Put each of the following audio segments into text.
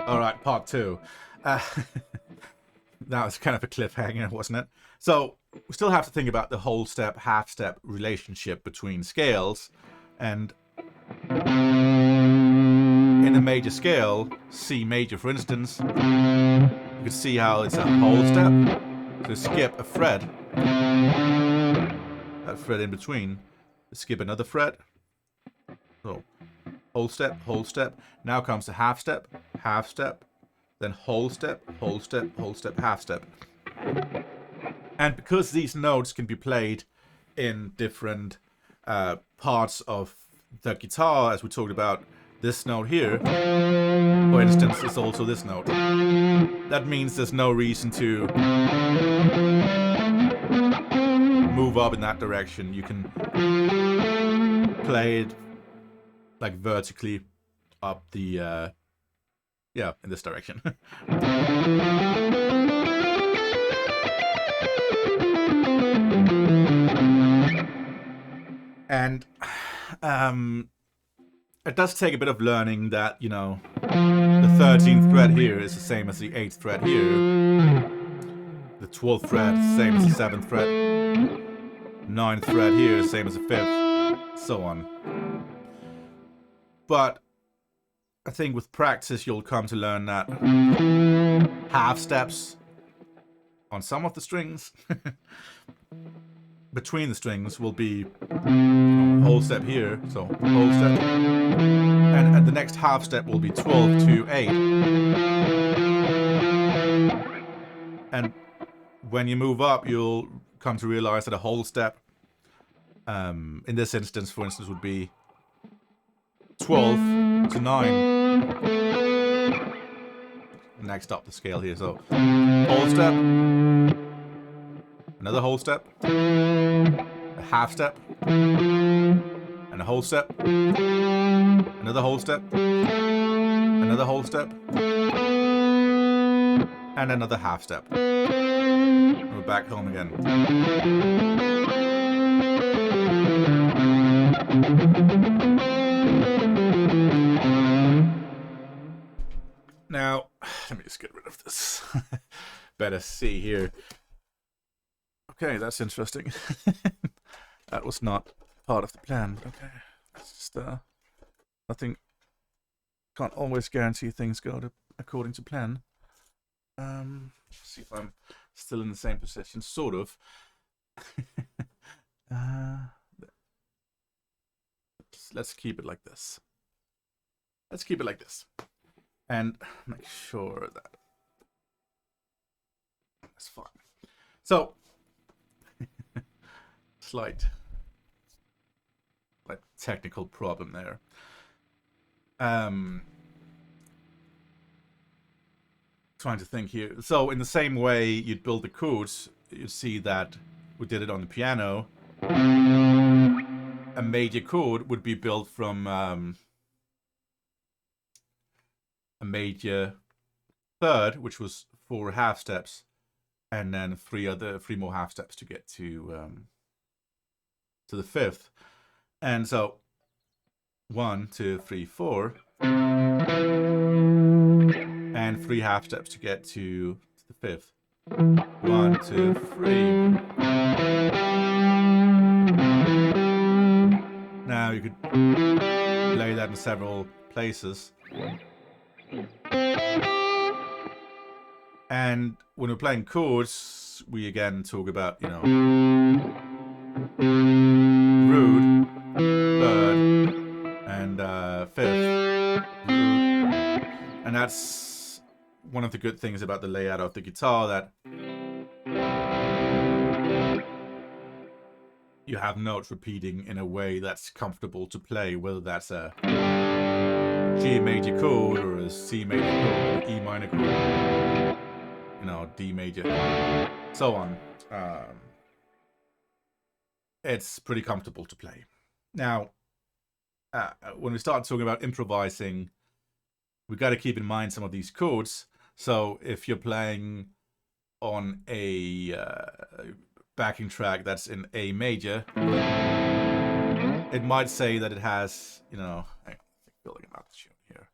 All right, part two. Uh, that was kind of a cliffhanger, wasn't it? So we still have to think about the whole step, half step relationship between scales. And in a major scale, C major for instance, you can see how it's a whole step. So skip a fret, that fret in between, skip another fret. So whole step, whole step. Now comes the half step, then whole step, whole step, whole step, half step. And because these notes can be played in different parts of the guitar, as we talked about, this note here, for instance, is also this note. That means there's no reason to move up in that direction. You can play it like vertically up the yeah, in this direction. And it does take a bit of learning that, you know, the 13th fret here is the same as the 8th fret here. The 12th fret, same as the 7th fret. 9th fret here, same as the 5th, so on. But I think with practice you'll come to learn that half steps on some of the strings between the strings will be whole step here, so whole step, and the next half step will be 12 to 8. And when you move up, you'll come to realize that a whole step, in this instance, for instance, would be 12 to 9. Next up the scale here, so whole step, another whole step, a half step, and a whole step, another whole step, another whole step, and another half step. We're back home again. Now, let me just get rid of this. Better see here. Okay, that's interesting. That was not part of the plan, but okay. It's just, nothing. Can't always guarantee things go according to plan. See if I'm still in the same position, sort of. Let's keep it like this. Let's keep it like this. And make sure that that's fine. So, slight technical problem there. Trying to think here. So in the same way you'd build the chords, you see that we did it on the piano. A major chord would be built from a major third, which was 4 half steps, and then 3 more half steps to get to the 5th. And so 1, 2, 3, 4, and 3 half steps to get to the 5th. 1, 2, 3. Now you could play that in several places. And when we're playing chords, we again talk about, you know, root, third, and 5th, root. And that's one of the good things about the layout of the guitar, that you have notes repeating in a way that's comfortable to play, whether that's a G major chord or a C major chord, E minor chord, you know, D major, so on. It's pretty comfortable to play. Now, when we start talking about improvising, we got to keep in mind some of these chords. So if you're playing on a backing track that's in A major, it might say that it has, you know, building an out tune here.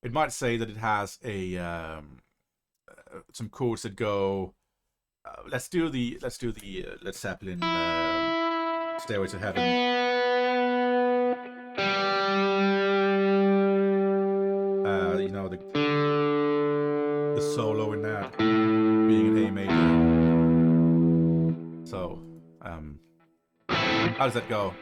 it might say that it has a some chords that go. Let's do the Led Zeppelin Stairway to Heaven. You know, the solo in that being an A major. So, how does that go?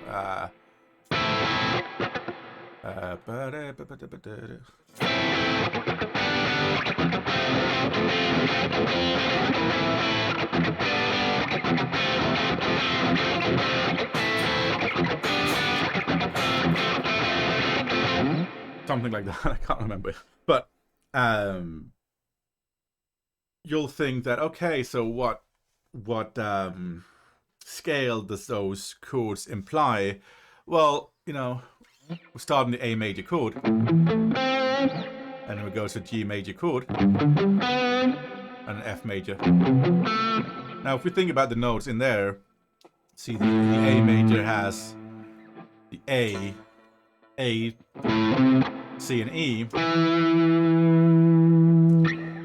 Something like that. I can't remember. But you'll think that, okay, so what scale does those chords imply? Well, you know, we start in the A major chord, and then we go to G major chord, and an F major. Now, if we think about the notes in there, see the A major has the A, C, and E,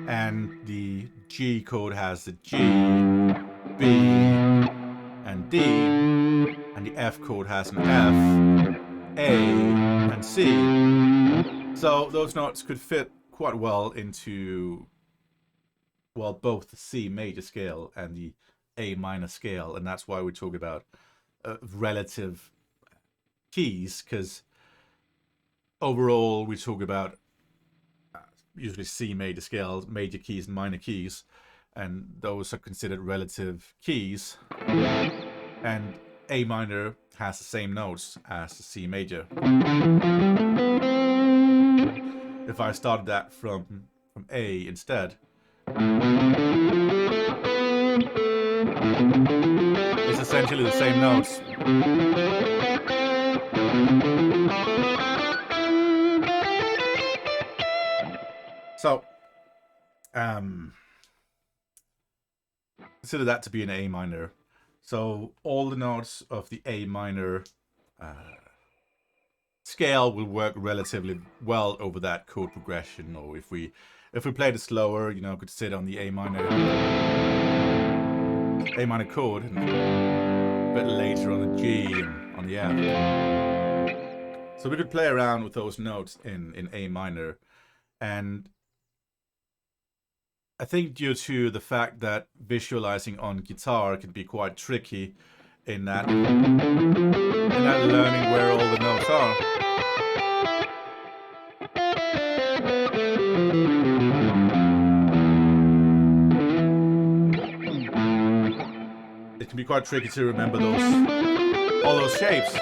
and the G chord has the G, B, and D, and the F chord has an F, A, and C. So those notes could fit quite well into, well, both the C major scale and the A minor scale, and that's why we talk about relative keys, because overall we talk about usually C major scales, major keys and minor keys, and those are considered relative keys, and A minor has the same notes as the C major. If I started that from A instead, it's essentially the same notes. So, consider that to be an A minor. So all the notes of the A minor scale will work relatively well over that chord progression. Or if we played it slower, you know, could sit on the A minor chord, and a bit later on the G and on the F. So we could play around with those notes in A minor, and I think due to the fact that visualizing on guitar can be quite tricky in that learning where all the notes are. It can be quite tricky to remember all those shapes.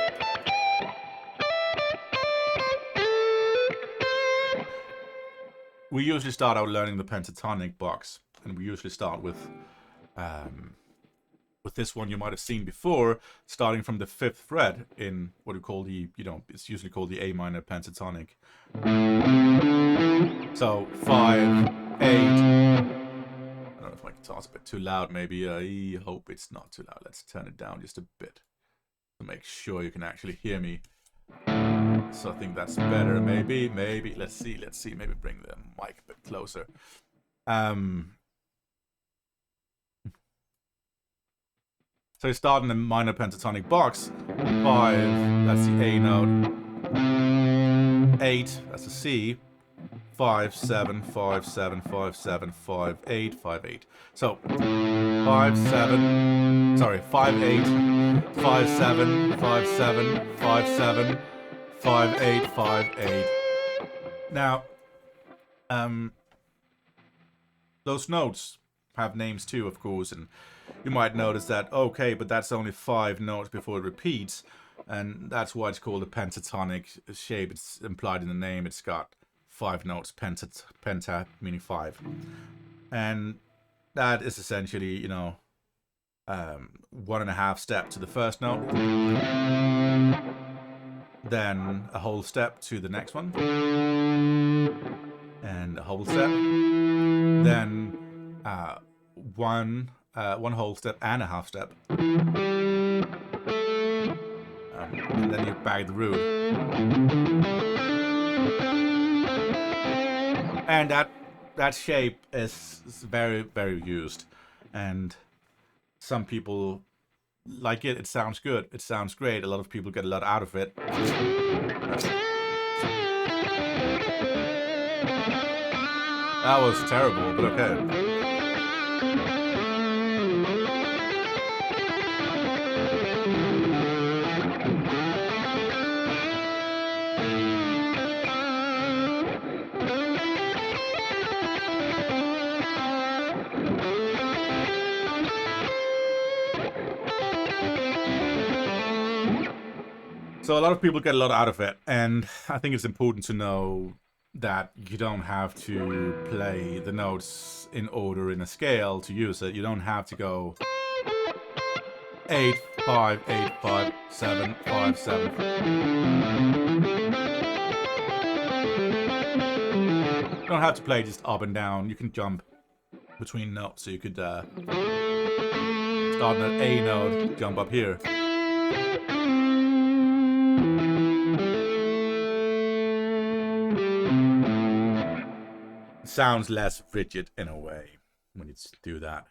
We usually start out learning the Pentatonic Box, and we usually start with this one you might have seen before, starting from the 5th fret in what we call the, you know, it's usually called the A minor pentatonic. So 5, 8. I don't know if my guitar's a bit too loud. Maybe I hope it's not too loud. Let's turn it down just a bit to make sure you can actually hear me. So I think that's better. Maybe. Let's see. Maybe bring the mic a bit closer. So you start in the minor pentatonic box. 5, that's the A note. 8, that's the C. 5, 7, 5, 7, 5, 7, 5, 8, 5, 8. So 5, 7. Sorry, 5, 8, 5, 7, 5, 7, 5, 7, 5, 8, 5, 8. Now, those notes have names too, of course, and you might notice that, okay, but that's only 5 notes before it repeats, and that's why it's called a pentatonic shape. It's implied in the name. It's got 5 notes, penta meaning 5, and that is essentially, you know, 1.5 step to the first note, then a whole step to the next one, and a whole step, then one whole step and a half step, and then you bag the root. And that shape is very, very used. And some people like it. It sounds good. It sounds great. A lot of people get a lot out of it. That was terrible, but okay. So a lot of people get a lot out of it, and I think it's important to know that you don't have to play the notes in order in a scale to use it. You don't have to go 8, 5, 8, 5, 7, 5, 7. You don't have to play just up and down. You can jump between notes, so you could start on an A note, jump up here. Sounds less rigid in a way when you do that.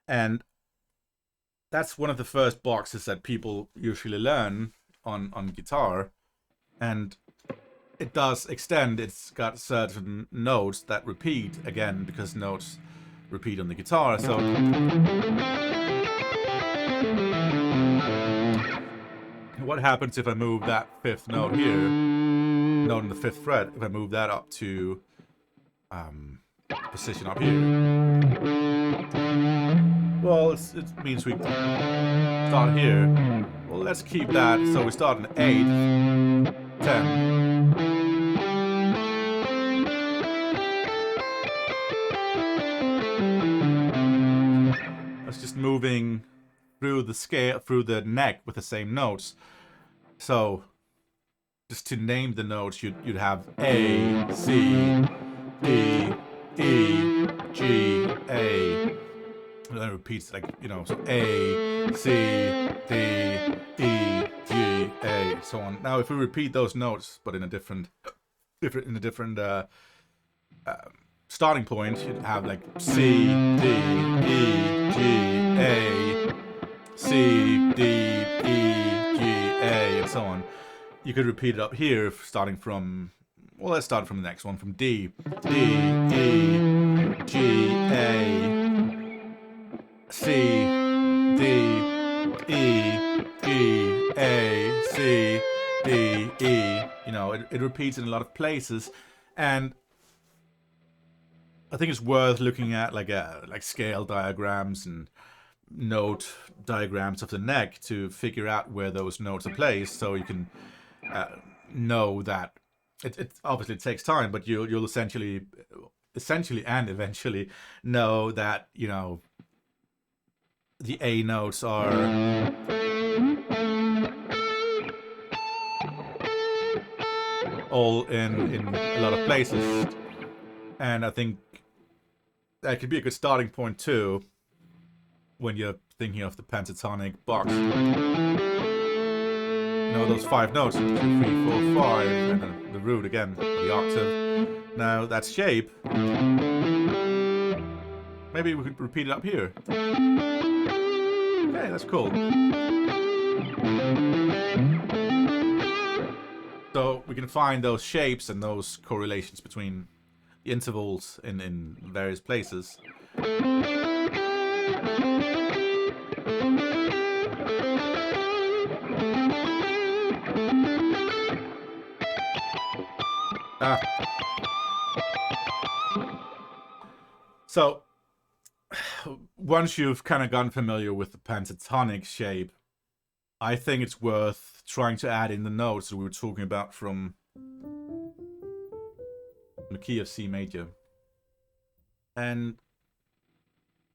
And that's one of the first boxes that people usually learn on guitar. And it does extend. It's got certain notes that repeat again because notes repeat on the guitar. So what happens if I move that fifth note here, note on the 5th fret, if I move that up to position up here? Well, it means we start here. Well, let's keep that. So we start in 8, 10. That's just moving through the scale, through the neck with the same notes. So just to name the notes, you'd have A, C, D, E, G, A. And then it repeats, like, you know, so A, C, D, E, G, A, so on. Now, if we repeat those notes, but in a different starting point, you'd have like C, D, E, G, A, C, D, E, G, A, and so on. You could repeat it up here, starting from, well, let's start from the next one, from D, D, E, G, A, C, D, E, G, A, C, D, E. You know, it repeats in a lot of places, and I think it's worth looking at like scale diagrams and note diagrams of the neck to figure out where those notes are placed, so you can know that it obviously takes time, but you'll essentially and eventually know that, you know, the A notes are all in a lot of places, and I think that could be a good starting point too when you're thinking of the pentatonic box. You know, those 5 notes, 2, 3, 4, 5, and then the root again, the octave. Now that shape, maybe we could repeat it up here. Okay, that's cool. So we can find those shapes and those correlations between the intervals in various places. So once you've kind of gotten familiar with the pentatonic shape, I think it's worth trying to add in the notes that we were talking about from the key of C major. And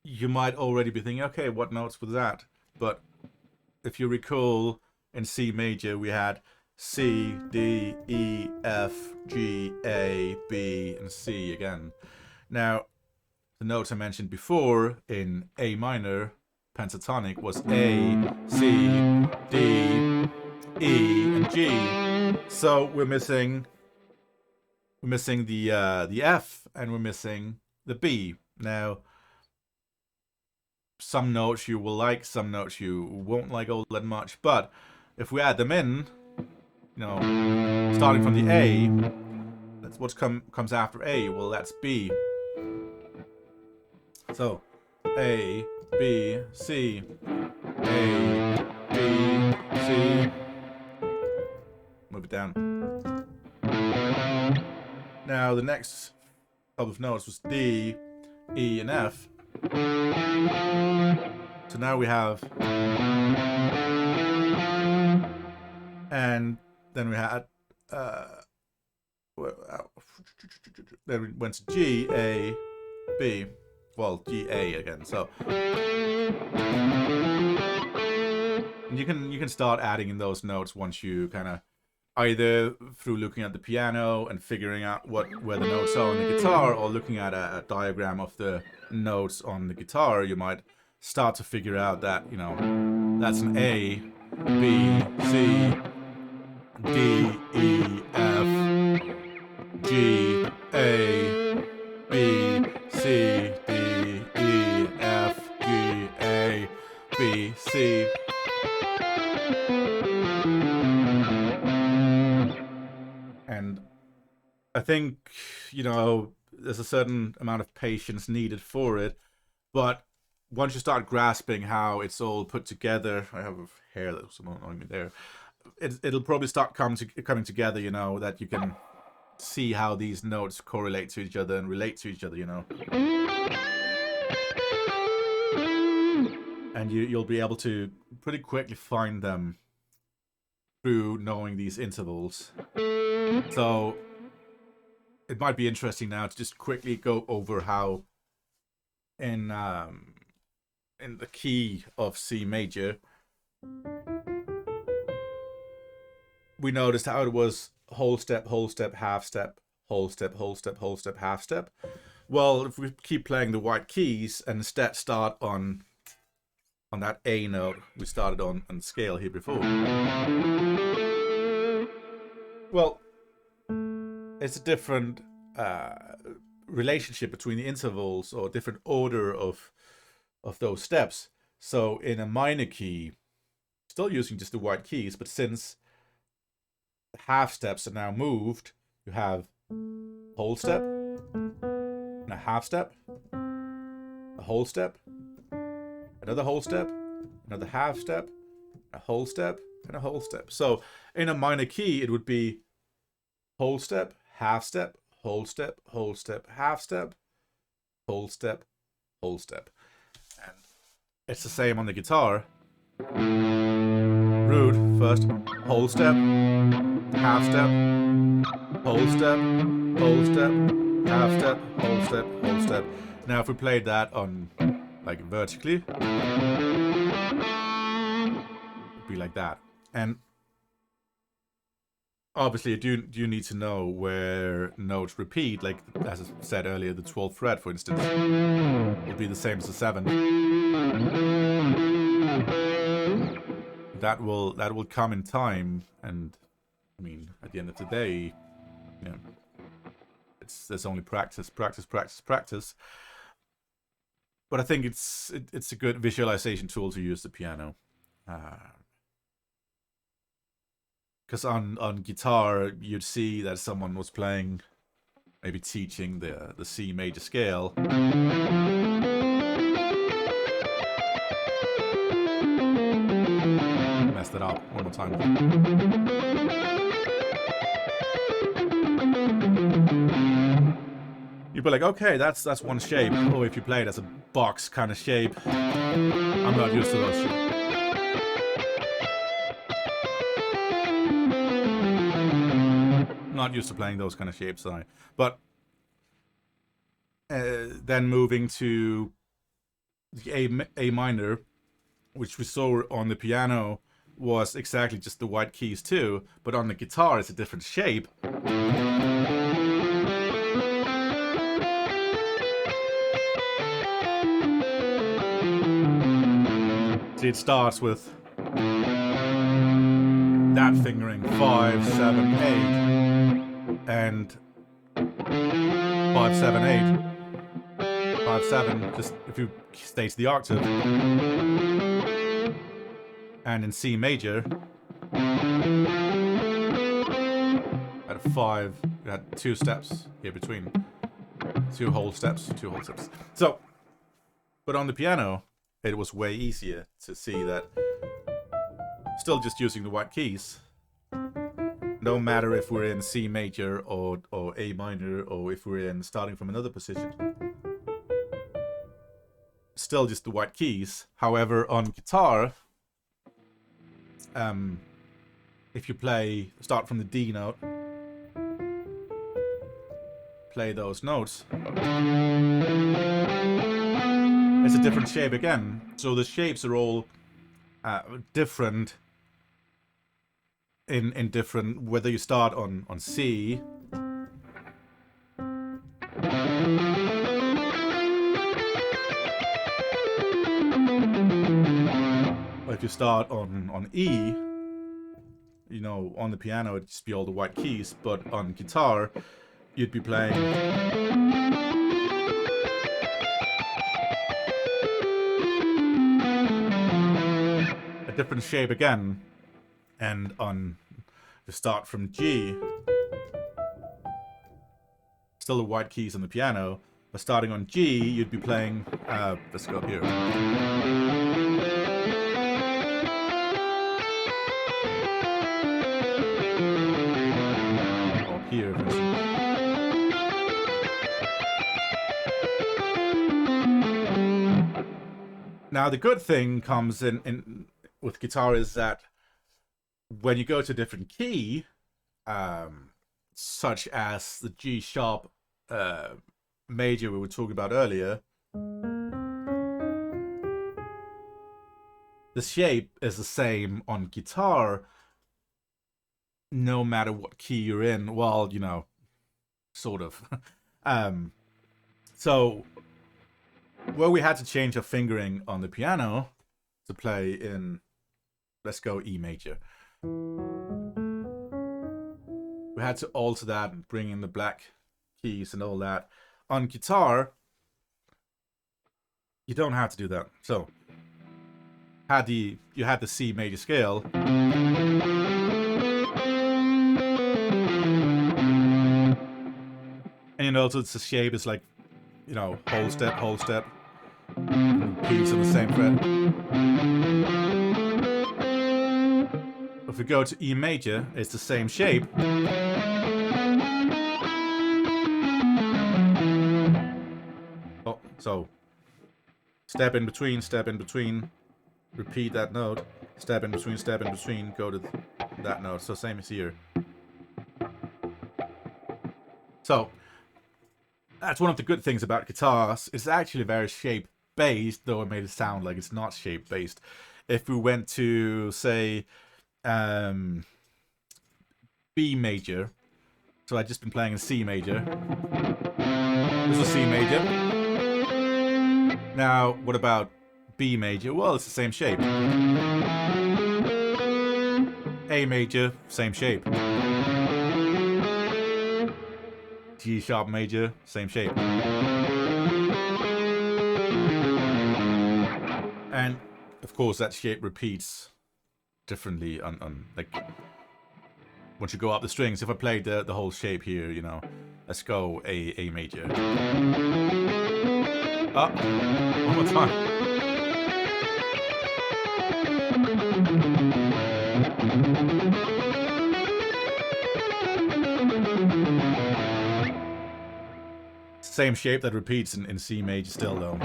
you might already be thinking, okay, what notes was that? But if you recall, in C major we had C, D, E, F, G, A, B, and C again. Now, the notes I mentioned before in A minor pentatonic was A, C, D, E, and G. So we're missing we're missing the F, and we're missing the B. Now, some notes you will like, some notes you won't like all that much, but if we add them in, you know, starting from the A, that's what comes after A. Well, that's B. So, A, B, C, A, B, C. Move it down. Now, the next couple of notes was D, E, and F. So now we have, and then we had, then we went to G, A, B. Well, G, A again. So you can start adding in those notes once you kind of, either through looking at the piano and figuring out where the notes are on the guitar, or looking at a diagram of the notes on the guitar, you might start to figure out that, you know, that's an A, B, C, D, E, F, G, A, B, C, D, E, F, G, A, B, C. And I think, you know, there's a certain amount of patience needed for it, but once you start grasping how it's all put together, I have a hair that's annoying me there. It'll probably start coming together, you know, that you can see how these notes correlate to each other and relate to each other, you know. And you'll be able to pretty quickly find them through knowing these intervals. So it might be interesting now to just quickly go over how in the key of C major, we noticed how it was whole step, half step, whole step, whole step, whole step, half step. Well, if we keep playing the white keys and instead start on that A note we started on the scale here before, well, it's a different relationship between the intervals, or different order of those steps. So in a minor key, still using just the white keys, but since the half steps are now moved, you have whole step and a half step, a whole step, another whole step, another half step, a whole step, and a whole step. So in a minor key, it would be whole step, half step, whole step, whole step, half step, whole step, whole step. And it's the same on the guitar. Root first, whole step, half step, whole step, whole step, half step, whole step, whole step. Now if we played that on, like, vertically, it'd be like that. And obviously you do need to know where notes repeat, like as I said earlier, the 12th fret, for instance, would be the same as the 7th. That will come in time, and I mean, at the end of the day, you know, there's only practice. But I think it's a good visualization tool to use the piano. Because on guitar, you'd see that someone was playing, maybe teaching the C major scale. Messed it up one more time. You'd be like, okay, that's one shape. Or if you play it as a box kind of shape, I'm not used to those shapes. Not used to playing those kind of shapes, sorry. But then moving to the A minor, which we saw on the piano, was exactly just the white keys too, but on the guitar it's a different shape. See, it starts with that fingering 5, 7, 8, and 5, 7, 8. 5, 7, just if you stay to the octave. And in C major, at a 5, you had 2 steps here between. 2 whole steps, 2 whole steps. So, but on the piano, it was way easier to see that still just using the white keys, no matter if we're in C major or A minor, or if we're in starting from another position, still just the white keys. However, on guitar, if you start from the D note, play those notes, it's a different shape again. So the shapes are all different in different, whether you start on C, or if you start on E, you know, on the piano it'd just be all the white keys, but on guitar you'd be playing a different shape again. And on the start from G, still the white keys on the piano, but starting on G, you'd be playing, let's go here. Or here, for instance. Now, the good thing comes in with guitar is that when you go to a different key, such as the G sharp major we were talking about earlier, the shape is the same on guitar no matter what key you're in. Well, you know, sort of. So where we had to change our fingering on the piano to play in, let's go E major, we had to alter that and bring in the black keys and all that. On guitar, you don't have to do that. So, you had the C major scale, and you notice the shape is like, you know, whole step, keys on the same fret. If we go to E major, it's the same shape. Oh, so step in between, repeat that note, step in between, go to that note. So same as here. So that's one of the good things about guitars. It's actually very shape-based, though it made it sound like it's not shape-based. If we went to, say, B major, so I'd just been playing in C major. This is C major. Now, what about B major? Well, it's the same shape. A major, same shape. G sharp major, same shape. And of course that shape repeats differently on like once you go up the strings. If I played the whole shape here, you know, let's go A major. Up, one more time. Same shape that repeats in C major still, though.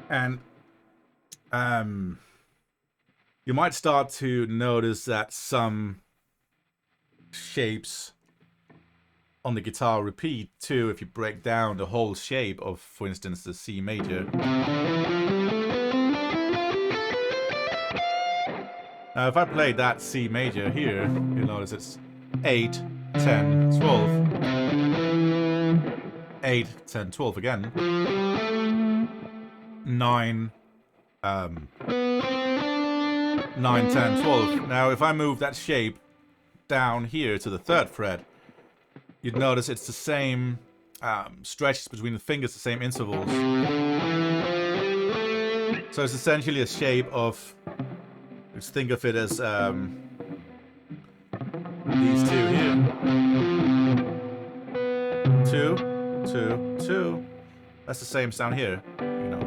And you might start to notice that some shapes on the guitar repeat too if you break down the whole shape of, for instance, the C major. Now if I play that C major here, you'll notice it's 8, 10, 12. 8, 10, 12 again. 9, 9, 10, 12. Now, if I move that shape down here to the 3rd fret, you'd notice it's the same stretches between the fingers, the same intervals. So it's essentially a shape of, let's think of it as these two here. 2, 2, 2. That's the same sound here, you know.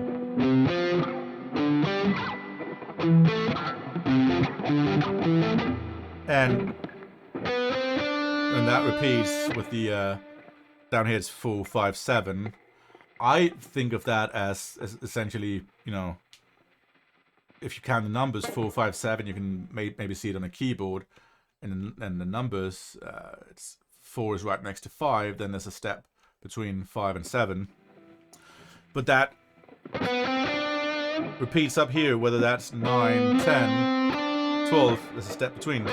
And that repeats with the down here it's 4, 5, 7. I think of that as essentially, you know, if you count the numbers 4, 5, 7, you can maybe see it on a keyboard, and the numbers, it's 4 is right next to 5. Then there's a step between 5 and 7. But that repeats up here, whether that's 9, 10, 12. There's a step between.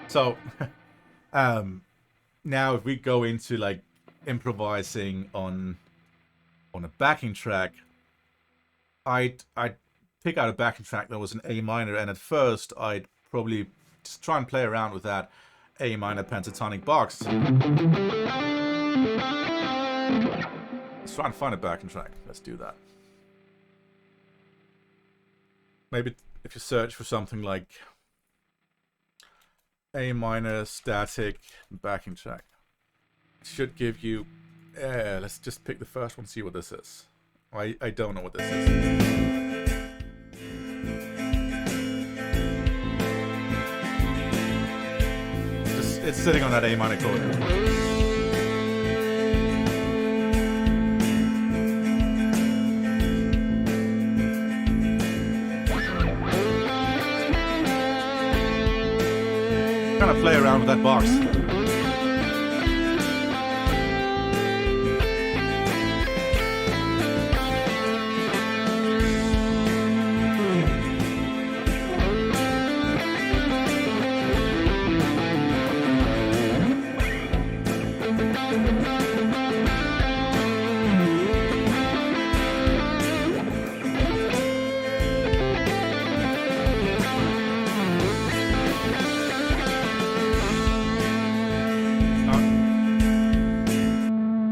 So, now if we go into like improvising on a backing track, I'd pick out a backing track that was an A minor, and at first I'd probably just try and play around with that A minor pentatonic box. Let's try and find a backing track. Let's do that. Maybe if you search for something like A minor static backing track, it should give you. Let's just pick the first one, see what this is. I don't know what this is. It's sitting on that A minor chord. Kind of play around with that box.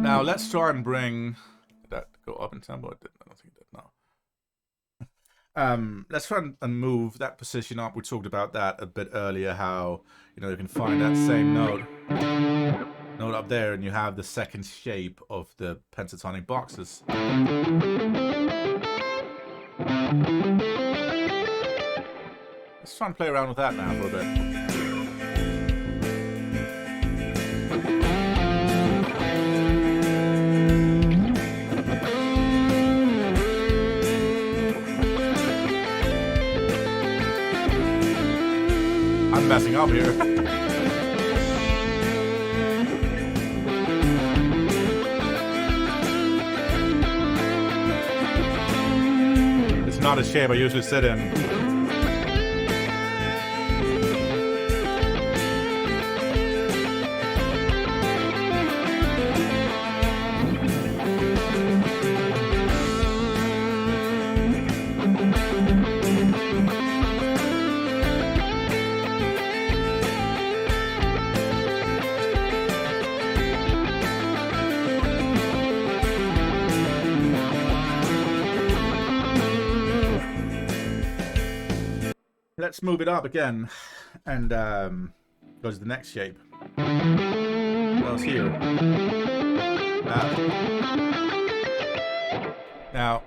Now let's try and bring, did that go up in tempo? I don't think it did, no. Let's try and move that position up. We talked about that a bit earlier, how, you know, you can find that same note up there, and you have the second shape of the pentatonic boxes. Let's try and play around with that now for a bit. I'm messing up here. It's not a shape I usually sit in. Let's move it up again and go to the next shape. What else here? Now,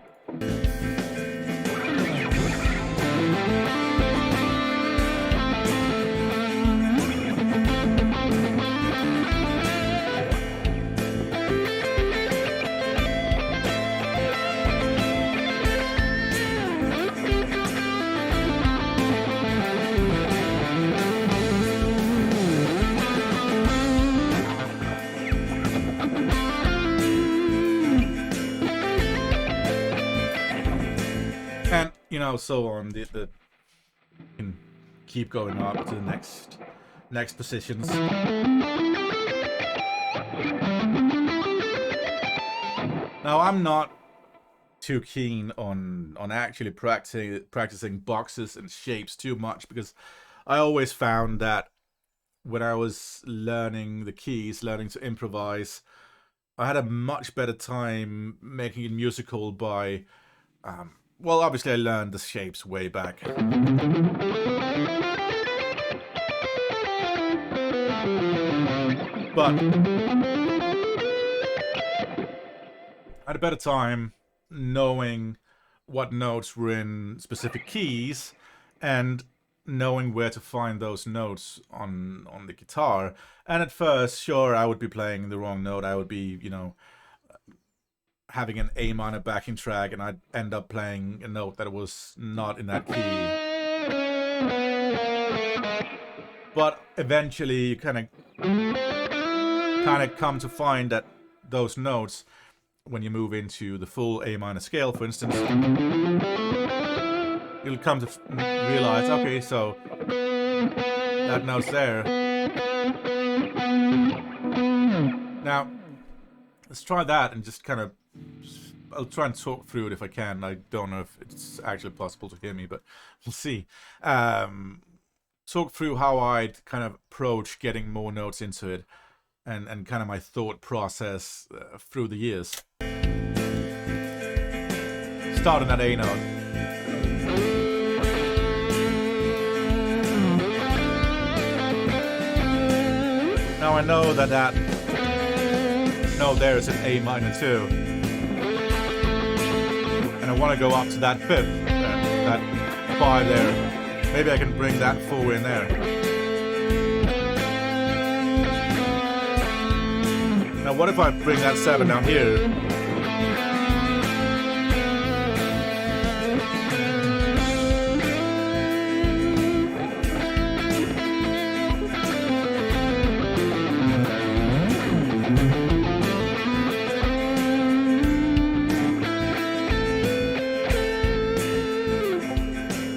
you know, so on. The can keep going up to the next positions. Now, I'm not too keen on actually practicing boxes and shapes too much, because I always found that when I was learning the keys, learning to improvise, I had a much better time making it musical by, well, obviously I learned the shapes way back. But I had a better time knowing what notes were in specific keys and knowing where to find those notes on the guitar. And at first, sure, I would be playing the wrong note. I would be, you know, having an A minor backing track, and I'd end up playing a note that was not in that key. But eventually, you kind of come to find that those notes, when you move into the full A minor scale, for instance, you'll come to realize, okay, so that note's there. Now, let's try that and just kind of, I'll try and talk through it if I can. I don't know if it's actually possible to hear me, but we'll see. Talk through how I'd kind of approach getting more notes into it, and kind of my thought process through the years. Start on that A note. Now I know that note there is an A minor too, and I want to go up to that fifth, that 5 there. Maybe I can bring that 4 in there. Now what if I bring that 7 down here?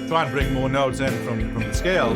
Try and bring more notes in from the scale.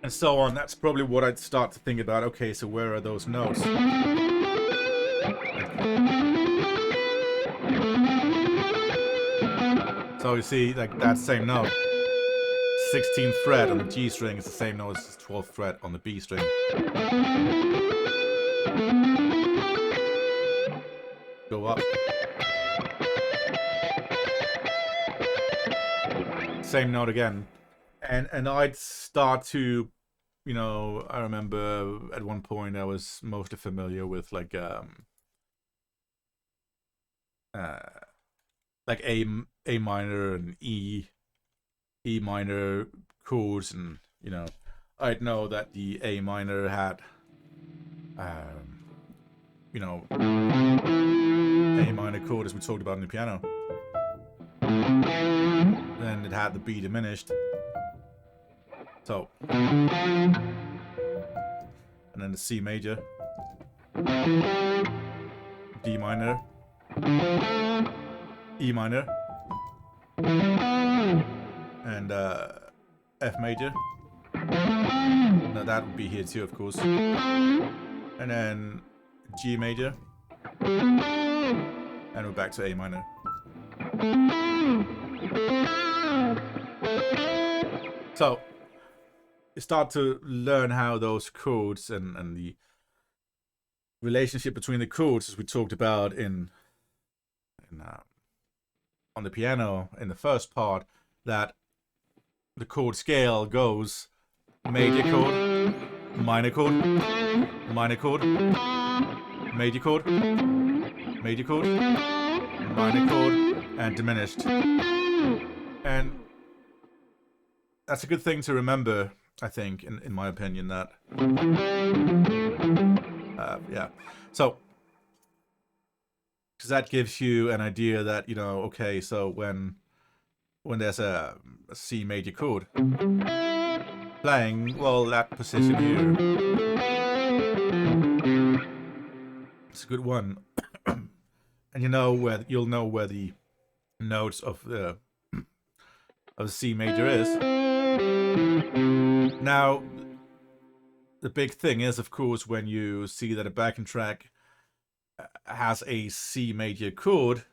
So on. That's probably what I'd start to think about. Okay, so where are those notes? So you see, like that same note, 16th fret on the G string is the same note as the 12th fret on the B string. Go up. Same note again. And I'd start to, you know, I remember at one point I was mostly familiar with like A minor and E minor chords, and you know, I'd know that the A minor had you know, A minor chord as we talked about in the piano. Then it had the B diminished. So, and then the C major, D minor, E minor, and F major. Now that would be here too, of course. And then G major, and we're back to A minor. So, you start to learn how those chords and the relationship between the chords, as we talked about in on the piano in the first part, that the chord scale goes major chord, minor chord, minor chord, major chord, major chord, minor chord, and diminished. And that's a good thing to remember, I think, in my opinion, that yeah. So because that gives you an idea that, you know, okay, so when there's a C major chord playing, well, that position here, it's a good one. And you'll know where the notes of the C major is. Now, the big thing is, of course, when you see that a backing track has a C major chord,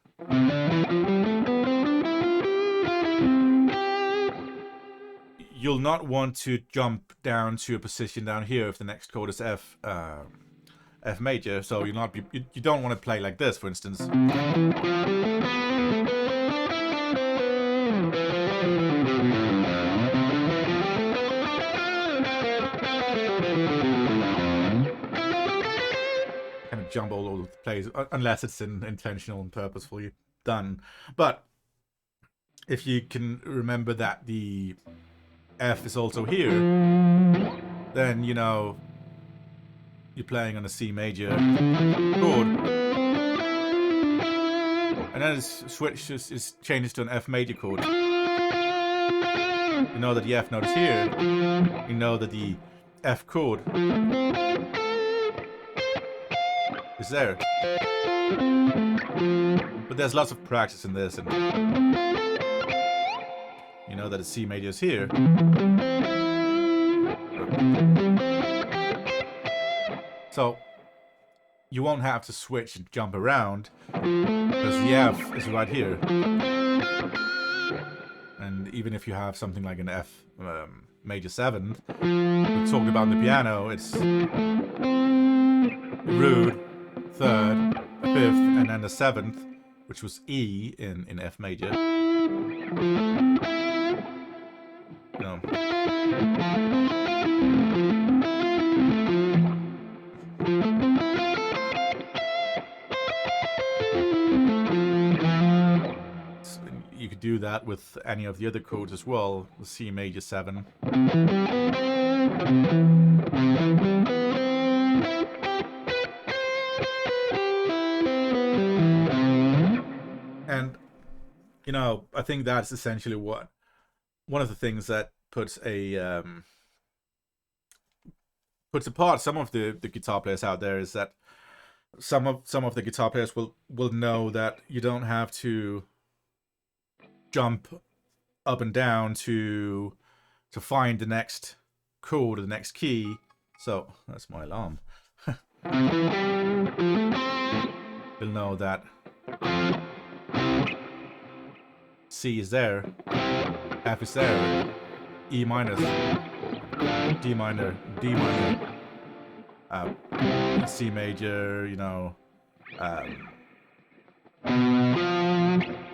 you'll not want to jump down to a position down here if the next chord is F major. So you don't want to play like this, for instance. Kind of jump all over the place, unless it's intentional and purposefully done. But if you can remember that the F is also here, then, you know, you're playing on a C major chord, and then it changes to an F major chord. You know that the F note is here. You know that the F chord is there. But there's lots of practice in this, and you know that the C major is here. So you won't have to switch and jump around because the F is right here. And even if you have something like an F major 7th, we talked about in the piano, it's root, 3rd, 5th, and then the 7th, which was E in F major. You know. You could do that with any of the other chords as well, the C major 7. And, you know, I think that's essentially one of the things that puts apart some of the guitar players out there, is that some of the guitar players will know that you don't have to jump up and down to find the next chord or the next key. So that's my alarm. You'll know that C is there, F is there, E minor, D minor, D minor, C major, you know,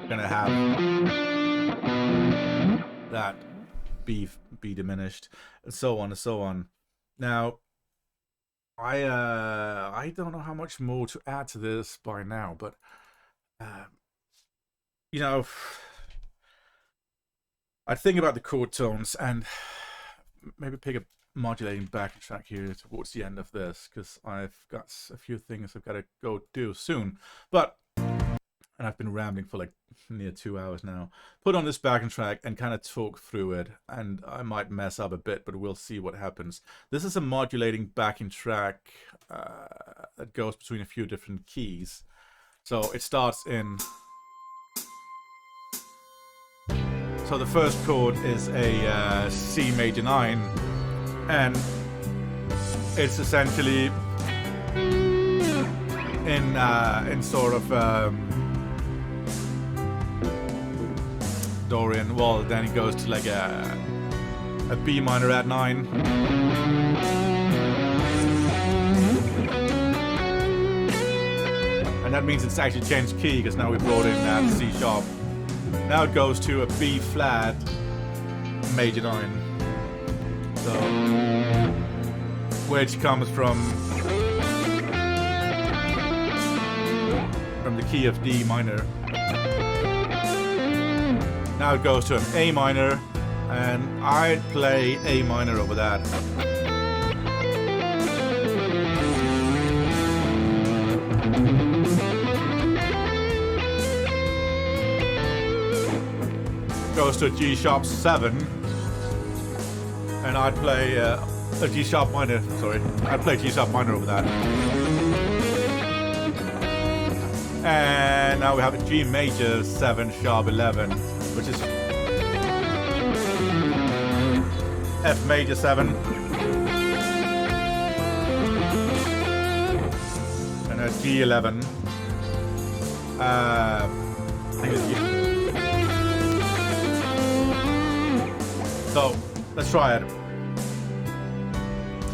gonna have that B diminished, and so on and so on. Now, I don't know how much more to add to this by now, but you know, I'd think about the chord tones and maybe pick a modulating backing track here towards the end of this, because I've got a few things I've got to go do soon. But, and I've been rambling for like near 2 hours now. Put on this backing track and kind of talk through it, and I might mess up a bit, but we'll see what happens. This is a modulating backing track that goes between a few different keys. So it starts in... So the first chord is a C major 9, and it's essentially in sort of Dorian. Well, then it goes to like a B minor at 9. And that means it's actually changed key, because now we brought in that C sharp. Now it goes to a B flat major 9. So, which comes from the key of D minor. Now it goes to an A minor, And I'd play A minor over that. Goes to G sharp 7, and I'd play a G sharp minor. Sorry, I'd play G sharp minor over that. And now we have a G major 7 sharp 11, which is F major 7, and a G11. I think it's G. So let's try it.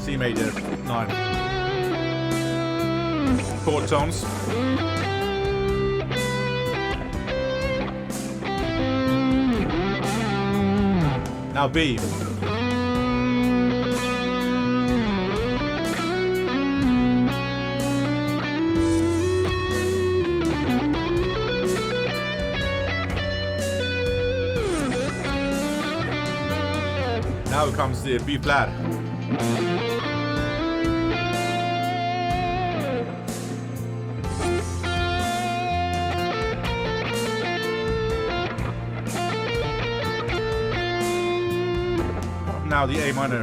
C major 9. Chord tones. Now B. Now comes the B flat. Now the A minor.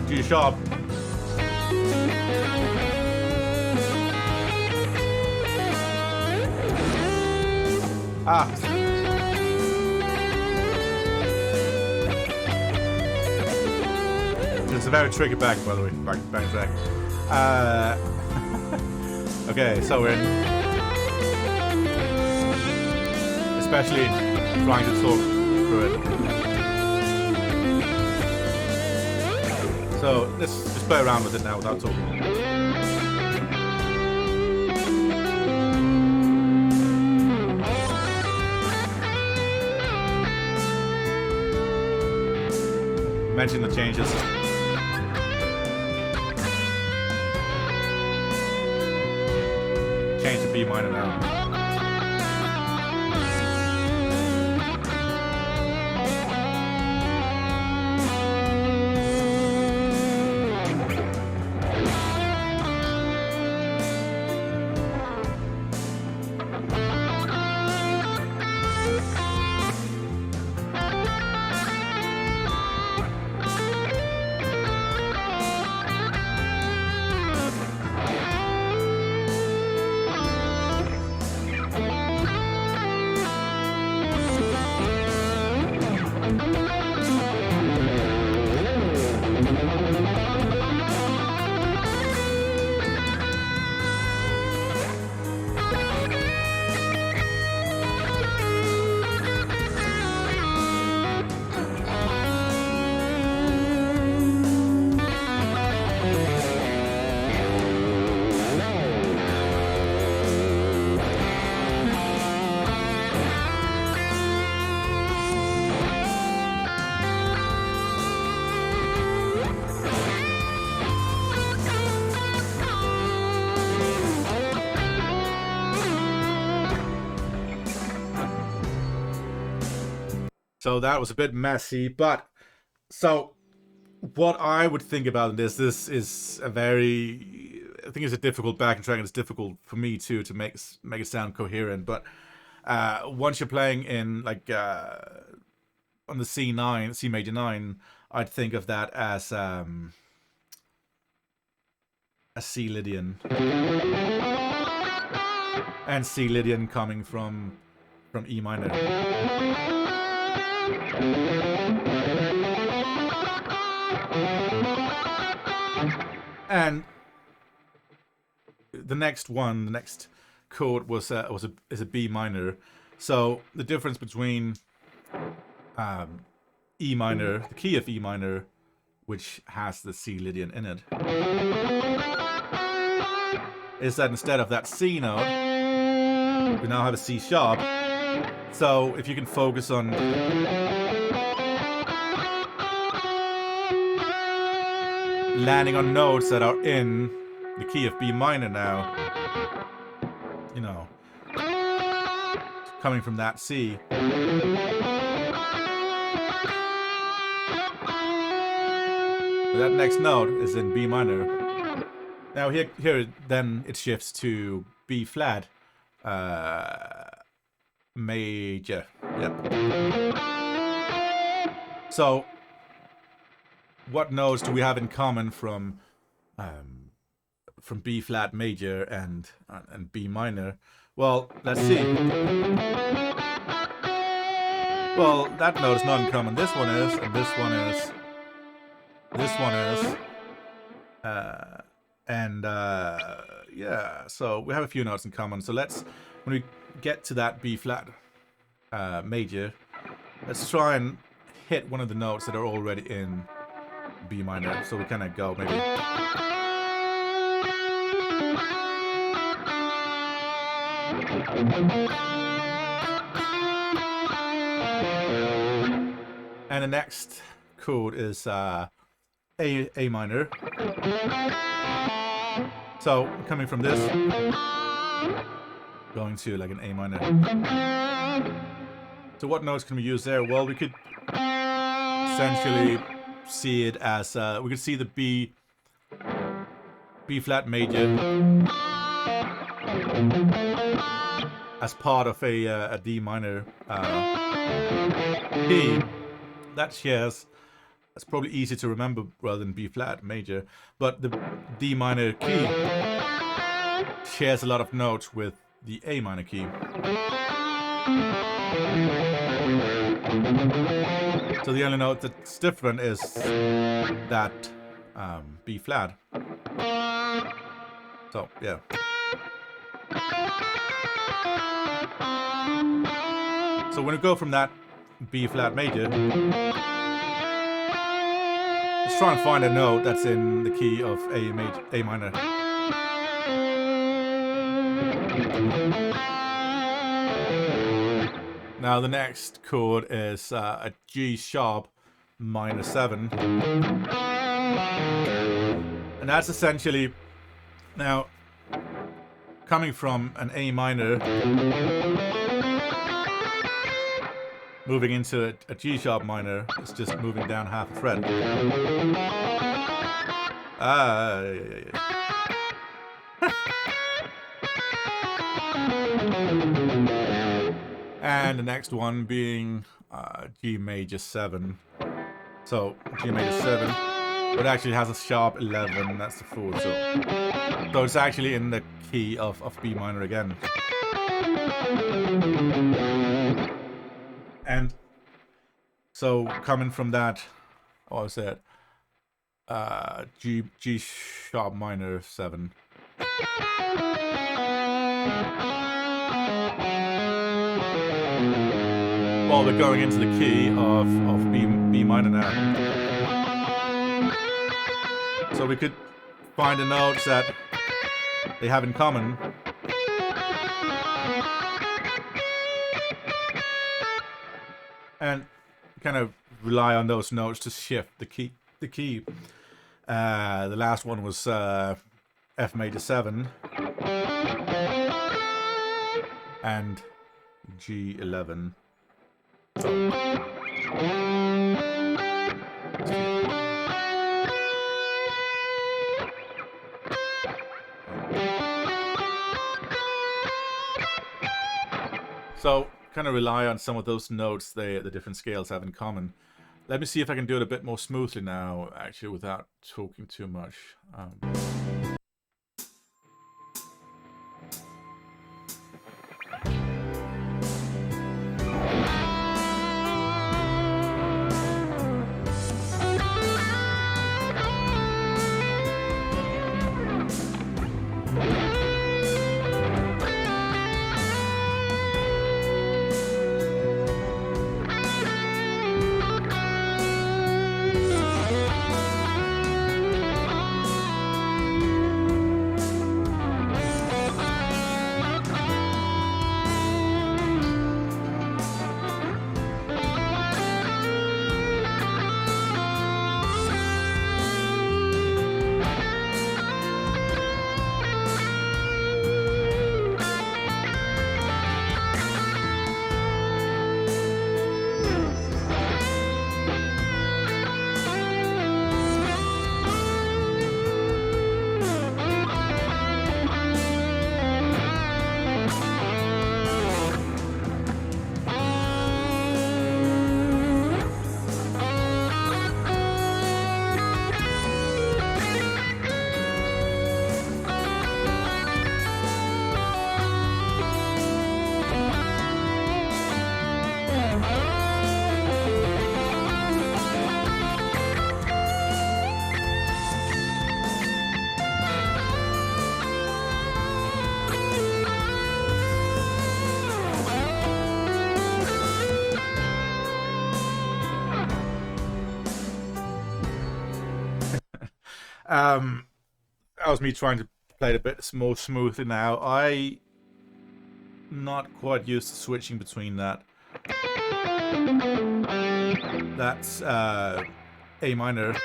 G sharp. It's a very tricky back, by the way. Back track. Okay, so we're in. Especially trying to talk through it. So let's just play around with it now without talking. Mention the changes. Change to B minor now. So that was a bit messy, but so what I would think about this is a very, I think it's a difficult backing track, and it's difficult for me too to make it sound coherent. But once you're playing in like on the C major 9, I'd think of that as a C Lydian, and C Lydian coming from E minor. And the next chord is a B minor. So the difference between E minor, the key of E minor, which has the C Lydian in it, is that instead of that C note, we now have a C sharp. So if you can focus on landing on notes that are in the key of B minor now. You know, coming from that C. That next note is in B minor. Now here then it shifts to B flat major. Yep. So what notes do we have in common from B flat major and B minor? Well, let's see. Well, that note is not in common. This one is, and this one is. This one is. Yeah, so we have a few notes in common. So let's, when we get to that B flat major, let's try and hit one of the notes that are already in B minor. So we kind of go maybe. And the next chord is A minor. So coming from this, going to like an A minor. So what notes can we use there? Well, we could essentially see it as we could see the B flat major as part of a D minor key. That shares. That's probably easy to remember rather than B flat major, but the D minor key shares a lot of notes with the A minor key. So the only note that's different is that B flat. So yeah. So when we go from that B flat major, let's try and find a note that's in the key of A minor. Now the next chord is a G sharp minor 7. And that's essentially, now, coming from an A minor, moving into a G sharp minor, it's just moving down half a fret. And the next one being G major 7. So G major 7, but actually has a sharp 11. That's the 4. So it's actually in the key of B minor again. And so coming from that, what was it? G sharp minor 7. Well, we're going into the key of B minor now. So we could find the notes that they have in common. And kind of rely on those notes to shift the key. The last one was F major 7 and G11. So kind of rely on some of those notes the different scales have in common. Let me see if I can do it a bit more smoothly now, actually, without talking too much. That was me trying to play it a bit more smoothly now. I not quite used to switching between that. That's A minor.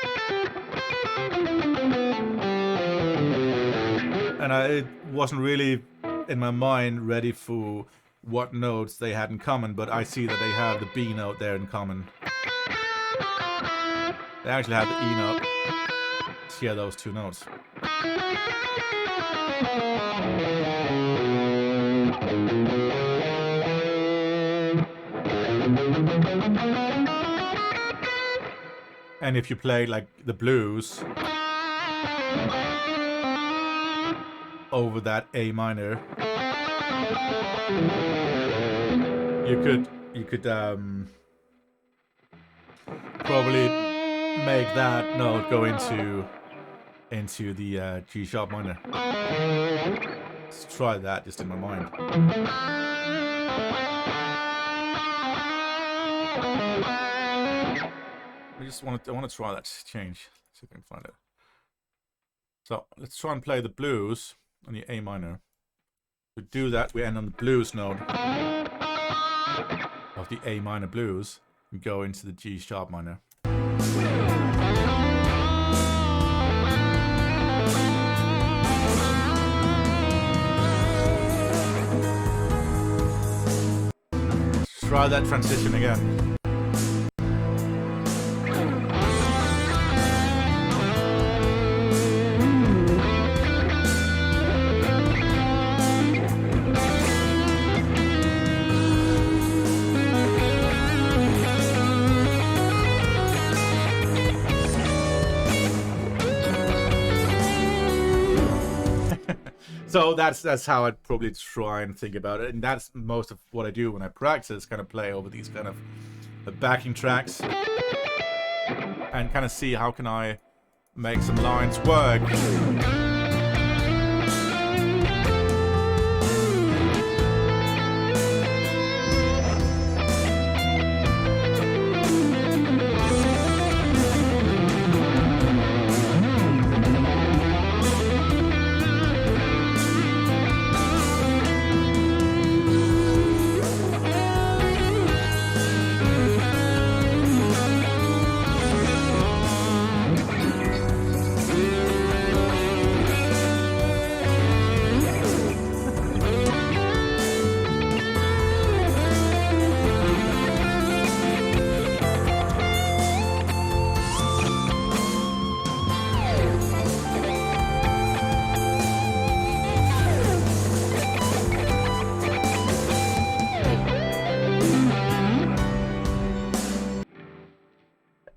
And I wasn't really in my mind ready for what notes they had in common, but I see that they have the B note there in common. They actually have the E note. Let's hear those two notes. And if you play like the blues over that A minor, you could probably make that note go into the G sharp minor. Let's try that just in my mind. I want to try that change. See if I can find it. So let's try and play the blues on the A minor. To do that, we end on the blues note of the A minor blues and go into the G sharp minor. Let's try that transition again. So that's how I'd probably try and think about it, and that's most of what I do when I practice, kind of play over these kind of backing tracks and kind of see how can I make some lines work.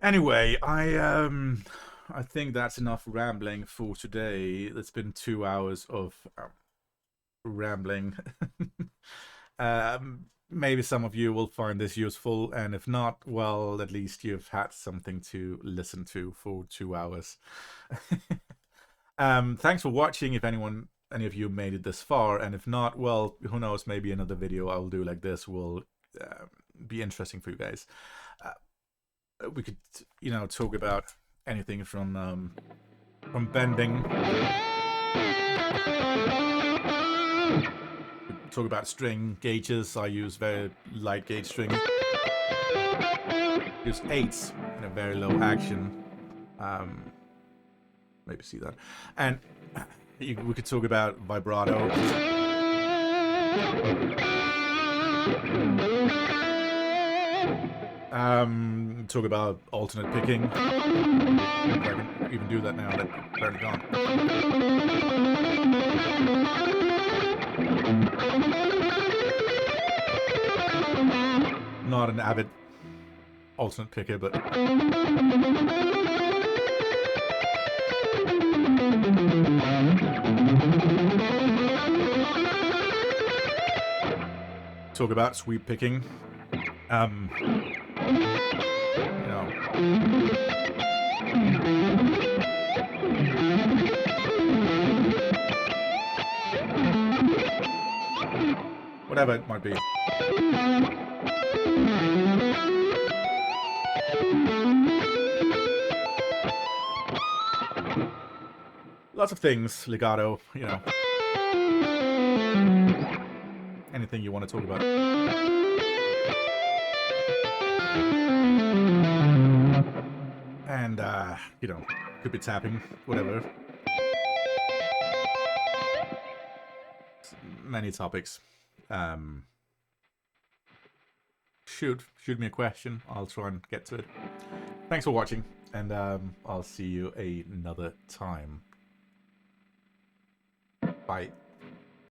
Anyway, I think that's enough rambling for today. It's been 2 hours of rambling. Maybe some of you will find this useful, and if not, well, at least you've had something to listen to for 2 hours. Thanks for watching, if any of you made it this far, and if not, well, who knows, maybe another video I'll do like this will be interesting for you guys. We could, talk about anything from bending. Talk about string gauges. I use very light gauge string. Use 8s in a very low action. Maybe see that. And we could talk about vibrato. Talk about alternate picking. If I can even do that now, that's barely gone. Not an avid alternate picker, but talk about sweep picking. Whatever it might be. Lots of things, legato, you know. Anything you want to talk about. And, you know, could be tapping, whatever. Many topics. Shoot me a question. I'll try and get to it. Thanks for watching, and I'll see you another time. Bye.